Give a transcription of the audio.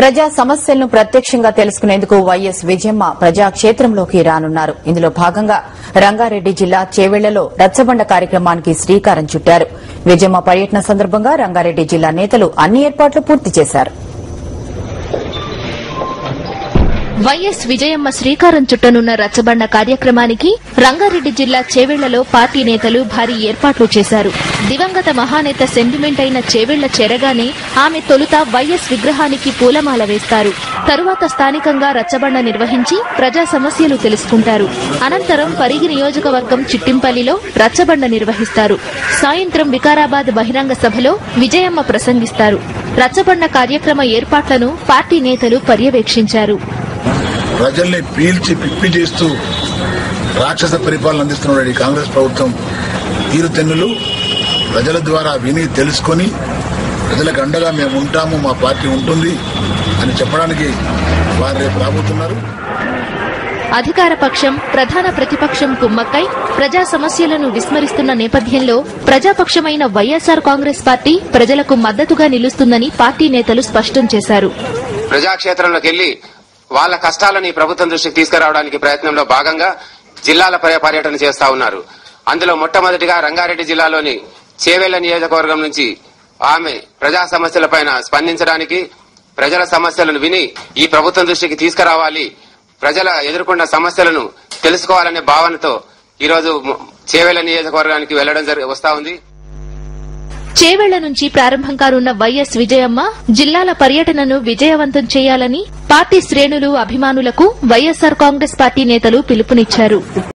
ప్రజా సమస్యలను ప్రత్యక్షంగా తెలుసుకునేందుకు వైఎస్ విజయమ్మ ప్రజాక్షేత్రంలోకి రానున్నారు. ఇందులో భాగంగా రంగారెడ్డి జిల్లా చేవెళ్లలో రచ్చబండ కార్యక్రమానికి శ్రీకారం చుట్టారు. విజయమ్మ పర్యటన సందర్భంగా రంగారెడ్డి జిల్లా నేతలు అన్ని ఏర్పాట్లు పూర్తి చేశారు. వైఎస్ విజయమ్మ శ్రీకారం చుట్టనున్న రచ్చబండ కార్యక్రమానికి రంగారెడ్డి జిల్లా చేవెళ్లలో పార్టీ నేతలు భారీ ఏర్పాట్లు చేశారు. దివంగత మహానేత సెంటిమెంట్ అయిన చేవెళ్ల చేరగానే ఆమె తొలుత వైఎస్ విగ్రహానికి పూలమాల వేస్తారు. తరువాత స్థానికంగా రచ్చబండ నిర్వహించి ప్రజా సమస్యలు తెలుసుకుంటారు. అనంతరం పరిగి నియోజకవర్గం చిట్టింపల్లిలో రచ్చబండ నిర్వహిస్తారు. సాయంత్రం వికారాబాద్ బహిరంగ సభలో విజయమ్మ ప్రసంగిస్తారు. రచ్చబండ కార్యక్రమ ఏర్పాట్లను పార్టీ నేతలు పర్యవేక్షించారు. ప్రజల్ని పీల్చి పిప్పి చేస్తూ రాక్షస పరిపాలన అందిస్తున్న కాంగ్రెస్ ప్రభుత్వం తీరుతెన్నులు ప్రజల ద్వారా విని తెలుసుకుని ప్రజలకు అండగా మేము ఉంటాము, మా పార్టీ ఉంటుంది అని చెప్పడానికి వారు రేపు రాబోతున్నారు. అధికార పక్షం, ప్రధాన ప్రతిపక్షం కుమ్మక్కై ప్రజా సమస్యలను విస్మరిస్తున్న నేపథ్యంలో ప్రజాపక్షమైన వైఎస్సార్ కాంగ్రెస్ పార్టీ ప్రజలకు మద్దతుగా నిలుస్తుందని పార్టీ నేతలు స్పష్టం చేశారు. ప్రజాక్షేత్రంలోకి వెళ్లి వాళ్ల కష్టాలను ప్రభుత్వం దృష్టికి తీసుకురావడానికి ప్రయత్నంలో భాగంగా జిల్లాల పర్యటన చేస్తా ఉన్నారు. అందులో మొట్టమొదటిగా రంగారెడ్డి జిల్లాలోని చేవెళ్ల నియోజకవర్గం నుంచి ఆమె ప్రజా సమస్యలపైన స్పందించడానికి, ప్రజల సమస్యలను విని ఈ ప్రభుత్వం దృష్టికి తీసుకురావాలి, ప్రజల ఎదుర్కొన్న సమస్యలను తెలుసుకోవాలనే భావనతో ఈరోజు చేవెళ్ల నియోజకవర్గానికి వెళ్లడం వస్తా ఉంది. చేవెళ్ల నుంచి ప్రారంభం కానున్న వైఎస్ విజయమ్మ జిల్లాల పర్యటనను విజయవంతం చేయాలని పార్టీ శ్రేణులు, అభిమానులకు వైఎస్సార్ కాంగ్రెస్ పార్టీ నేతలు పిలుపునిచ్చారు.